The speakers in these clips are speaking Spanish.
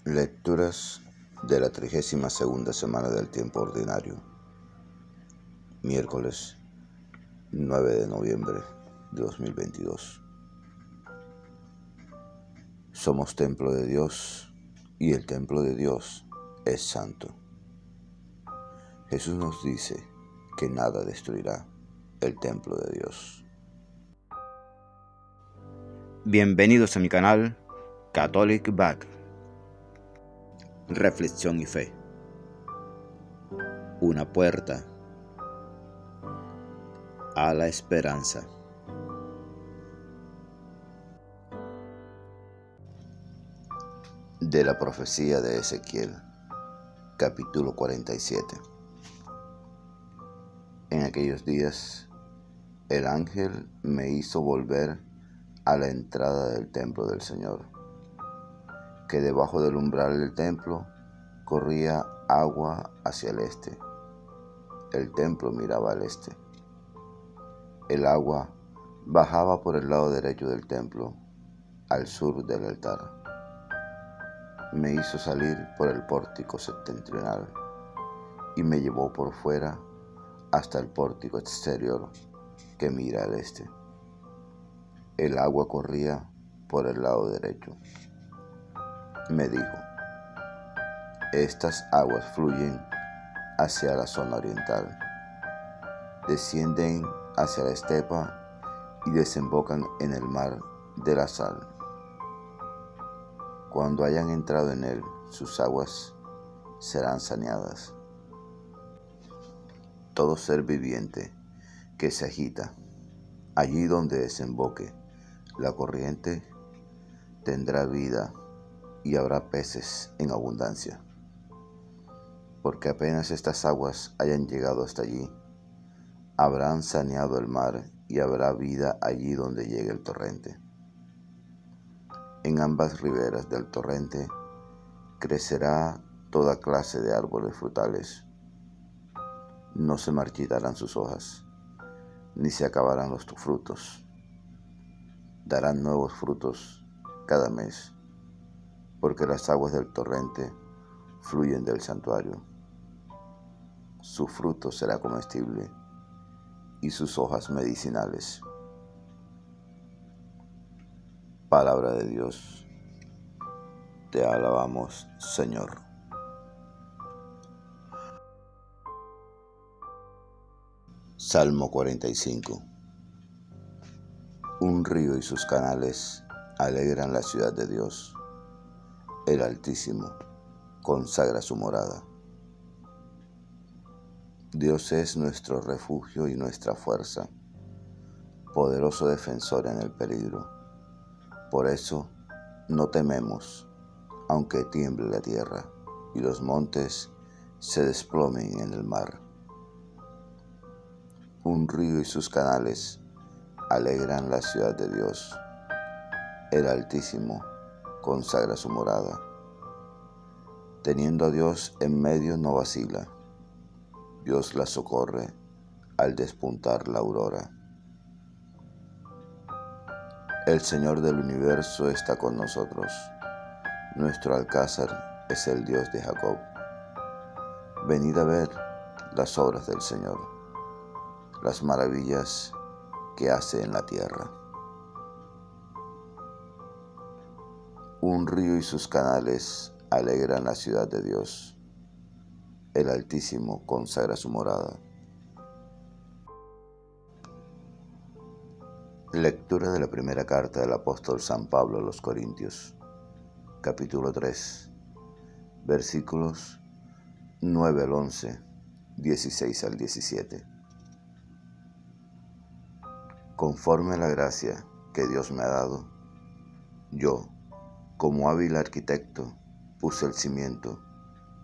Lecturas de la 32ª semana del tiempo ordinario, miércoles 9 de noviembre de 2022. Somos templo de Dios y el templo de Dios es santo. Jesús nos dice que nada destruirá el templo de Dios. Bienvenidos a mi canal Catholic Back. Reflexión y fe. Una puerta a la esperanza. De la profecía de Ezequiel, capítulo 47. En aquellos días, el ángel me hizo volver a la entrada del templo del Señor, que debajo del umbral del templo corría agua hacia el este. El templo miraba al este. El agua bajaba por el lado derecho del templo, al sur del altar. Me hizo salir por el pórtico septentrional y me llevó por fuera hasta el pórtico exterior que mira al este. El agua corría por el lado derecho. Me dijo: estas aguas fluyen hacia la zona oriental, descienden hacia la estepa y desembocan en el mar de la sal. Cuando hayan entrado en él, sus aguas serán saneadas. Todo ser viviente que se agita, allí donde desemboque la corriente, tendrá vida y habrá peces en abundancia. Porque apenas estas aguas hayan llegado hasta allí, habrán saneado el mar y habrá vida allí donde llegue el torrente. En ambas riberas del torrente crecerá toda clase de árboles frutales. No se marchitarán sus hojas, ni se acabarán los frutos. Darán nuevos frutos cada mes, porque las aguas del torrente fluyen del santuario. Su fruto será comestible y sus hojas medicinales. Palabra de Dios. Te alabamos, Señor. Salmo 45. Un río y sus canales alegran la ciudad de Dios. El Altísimo consagra su morada. Dios es nuestro refugio y nuestra fuerza, poderoso defensor en el peligro. Por eso no tememos, aunque tiemble la tierra y los montes se desplomen en el mar. Un río y sus canales alegran la ciudad de Dios. El Altísimo consagra su morada. Teniendo a Dios en medio no vacila. Dios la socorre al despuntar la aurora. El Señor del universo está con nosotros. Nuestro alcázar es el Dios de Jacob. Venid a ver las obras del Señor, las maravillas que hace en la tierra. Un río y sus canales alegran la ciudad de Dios. El Altísimo consagra su morada. Lectura de la primera carta del apóstol San Pablo a los Corintios, capítulo 3, versículos 9 al 11, 16 al 17. Conforme a la gracia que Dios me ha dado, yo, como hábil arquitecto, puse el cimiento,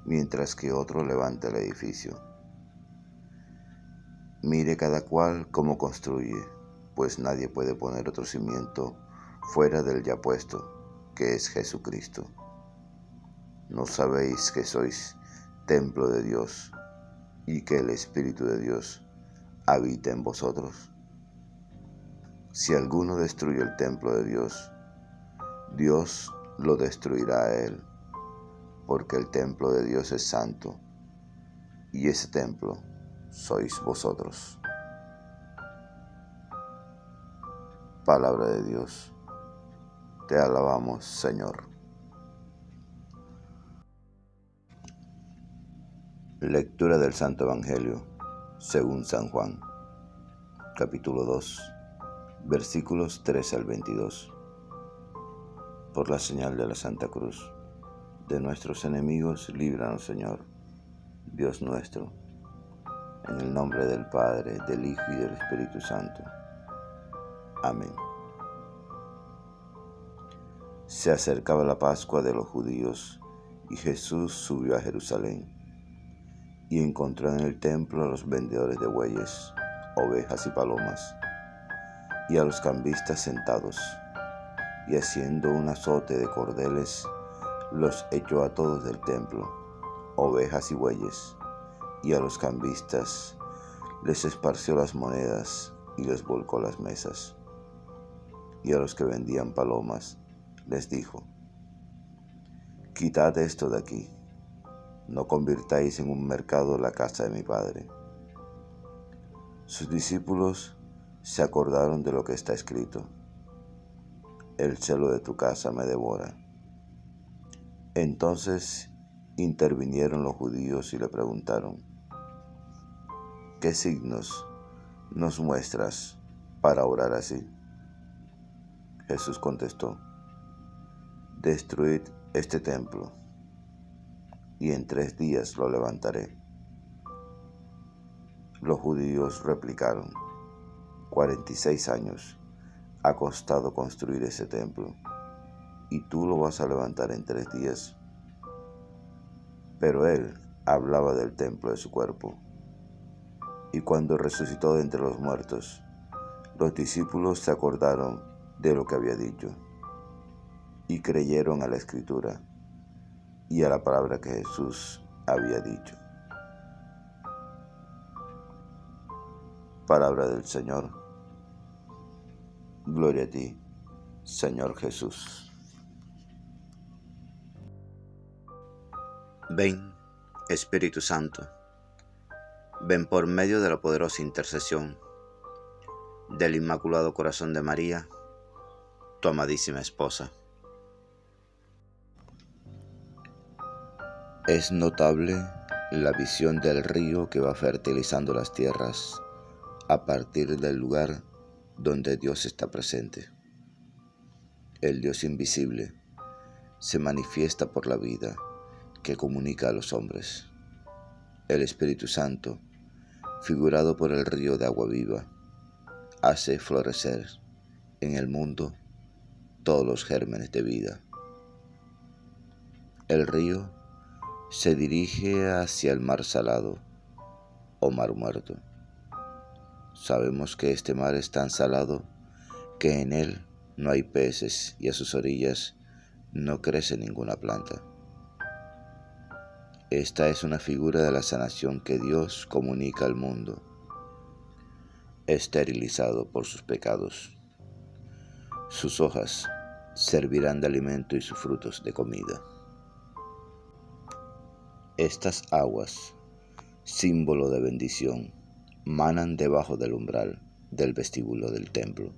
mientras que otro levanta el edificio. Mire cada cual cómo construye, pues nadie puede poner otro cimiento fuera del ya puesto, que es Jesucristo. ¿No sabéis que sois templo de Dios y que el Espíritu de Dios habita en vosotros? Si alguno destruye el templo de Dios, Dios lo destruirá a él, porque el templo de Dios es santo, y ese templo sois vosotros. Palabra de Dios, te alabamos, Señor. Lectura del Santo Evangelio según San Juan, capítulo 2, versículos 13 al 22. Por la señal de la Santa Cruz, de nuestros enemigos, líbranos, Señor, Dios nuestro, en el nombre del Padre, del Hijo y del Espíritu Santo. Amén. Se acercaba la Pascua de los judíos y Jesús subió a Jerusalén y encontró en el templo a los vendedores de bueyes, ovejas y palomas, y a los cambistas sentados, y haciendo un azote de cordeles, los echó a todos del templo, ovejas y bueyes, y a los cambistas les esparció las monedas y les volcó las mesas. Y a los que vendían palomas les dijo: quitad esto de aquí, no convirtáis en un mercado la casa de mi Padre. Sus discípulos se acordaron de lo que está escrito: el celo de tu casa me devora. Entonces intervinieron los judíos y le preguntaron: ¿qué signos nos muestras para orar así? Jesús contestó: destruid este templo, y en 3 días lo levantaré. Los judíos replicaron: 46 años ha costado construir ese templo, ¿y tú lo vas a levantar en 3 días? Pero él hablaba del templo de su cuerpo. Y cuando resucitó de entre los muertos, los discípulos se acordaron de lo que había dicho, y creyeron a la Escritura y a la palabra que Jesús había dicho. Palabra del Señor. Gloria a ti, Señor Jesús. Ven, Espíritu Santo, ven por medio de la poderosa intercesión del Inmaculado Corazón de María, tu amadísima esposa. Es notable la visión del río que va fertilizando las tierras a partir del lugar donde Dios está presente. El Dios invisible se manifiesta por la vida que comunica a los hombres. El Espíritu Santo, figurado por el río de agua viva, hace florecer en el mundo todos los gérmenes de vida. El río se dirige hacia el mar salado o mar muerto. Sabemos que este mar es tan salado que en él no hay peces y a sus orillas no crece ninguna planta. Esta es una figura de la sanación que Dios comunica al mundo, esterilizado por sus pecados. Sus hojas servirán de alimento y sus frutos de comida. Estas aguas, símbolo de bendición, manan debajo del umbral del vestíbulo del templo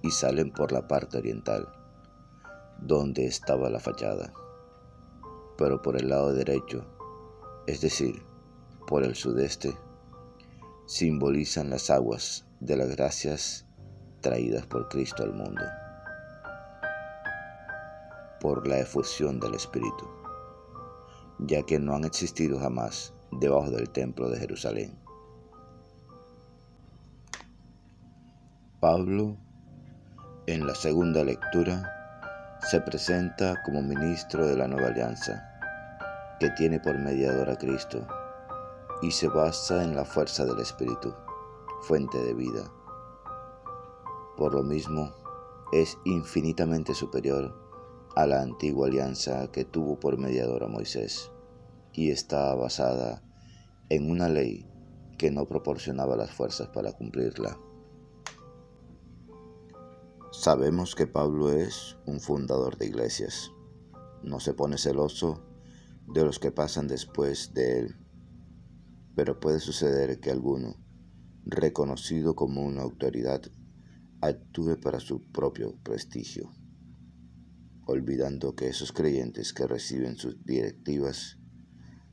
y salen por la parte oriental, donde estaba la fachada. Pero por el lado derecho, es decir, por el sudeste, simbolizan las aguas de las gracias traídas por Cristo al mundo, por la efusión del Espíritu, ya que no han existido jamás debajo del templo de Jerusalén. Pablo, en la segunda lectura, se presenta como ministro de la nueva alianza, que tiene por mediador a Cristo y se basa en la fuerza del Espíritu, fuente de vida. Por lo mismo, es infinitamente superior a la antigua alianza que tuvo por mediador a Moisés y está basada en una ley que no proporcionaba las fuerzas para cumplirla. Sabemos que Pablo es un fundador de iglesias. No se pone celoso de los que pasan después de él, pero puede suceder que alguno, reconocido como una autoridad, actúe para su propio prestigio, olvidando que esos creyentes que reciben sus directivas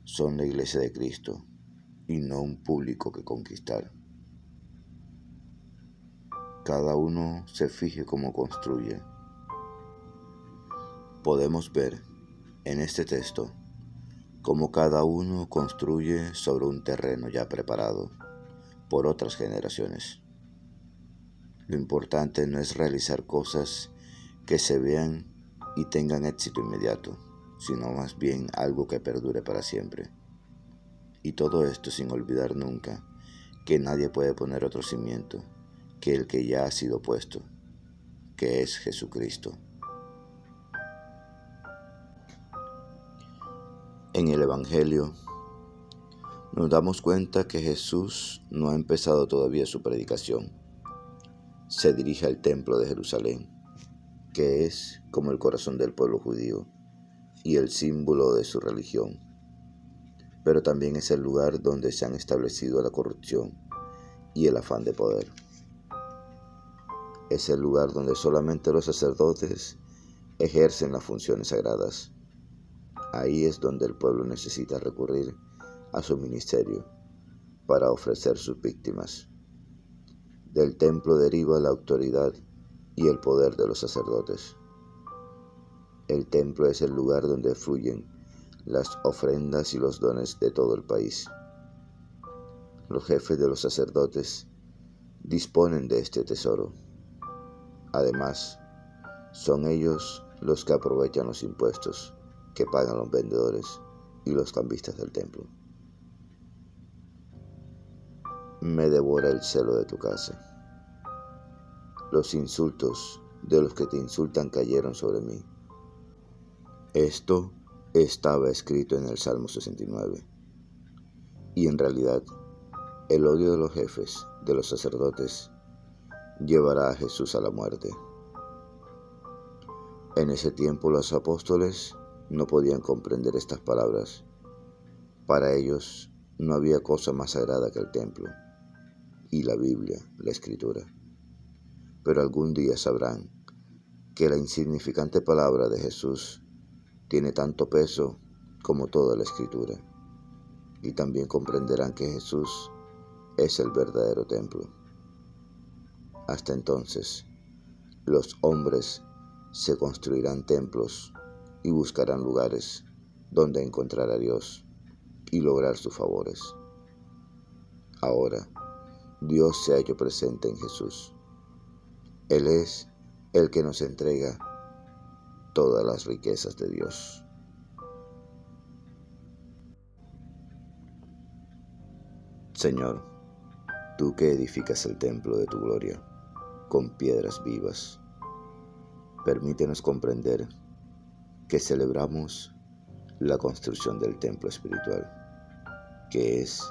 son la Iglesia de Cristo y no un público que conquistar. Cada uno se fije cómo construye. Podemos ver en este texto cómo cada uno construye sobre un terreno ya preparado por otras generaciones. Lo importante no es realizar cosas que se vean y tengan éxito inmediato, sino más bien algo que perdure para siempre. Y todo esto sin olvidar nunca que nadie puede poner otro cimiento que el que ya ha sido puesto, que es Jesucristo. En el Evangelio nos damos cuenta que Jesús no ha empezado todavía su predicación. Se dirige al templo de Jerusalén, que es como el corazón del pueblo judío y el símbolo de su religión, pero también es el lugar donde se han establecido la corrupción y el afán de poder. Es el lugar donde solamente los sacerdotes ejercen las funciones sagradas. Ahí es donde el pueblo necesita recurrir a su ministerio para ofrecer sus víctimas. Del templo deriva la autoridad y el poder de los sacerdotes. El templo es el lugar donde fluyen las ofrendas y los dones de todo el país. Los jefes de los sacerdotes disponen de este tesoro. Además, son ellos los que aprovechan los impuestos que pagan los vendedores y los cambistas del templo. Me devora el celo de tu casa. Los insultos de los que te insultan cayeron sobre mí. Esto estaba escrito en el Salmo 69. Y en realidad, el odio de los jefes, de los sacerdotes, llevará a Jesús a la muerte. En ese tiempo los apóstoles no podían comprender estas palabras. Para ellos no había cosa más sagrada que el templo y la Biblia, la Escritura. Pero algún día sabrán que la insignificante palabra de Jesús tiene tanto peso como toda la Escritura, y también comprenderán que Jesús es el verdadero templo. Hasta entonces, los hombres se construirán templos y buscarán lugares donde encontrar a Dios y lograr sus favores. Ahora, Dios se ha hecho presente en Jesús. Él es el que nos entrega todas las riquezas de Dios. Señor, tú que edificas el templo de tu gloria con piedras vivas, permítenos comprender que celebramos la construcción del templo espiritual, que es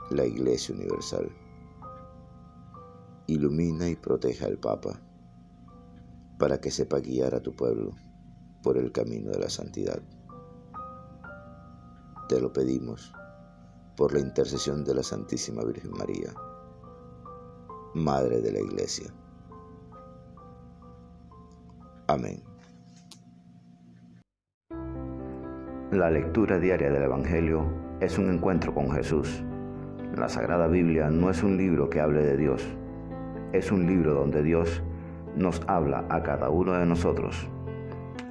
la Iglesia Universal. Ilumina y proteja al Papa, para que sepa guiar a tu pueblo por el camino de la santidad. Te lo pedimos por la intercesión de la Santísima Virgen María, Madre de la Iglesia. Amén. La lectura diaria del Evangelio es un encuentro con Jesús. La Sagrada Biblia no es un libro que hable de Dios, es un libro donde Dios nos habla a cada uno de nosotros.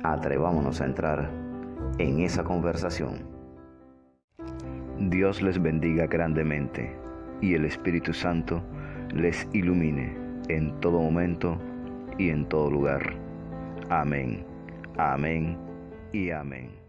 Atrevámonos a entrar en esa conversación. Dios les bendiga grandemente y el Espíritu Santo les ilumine en todo momento y en todo lugar. Amén, amén y amén.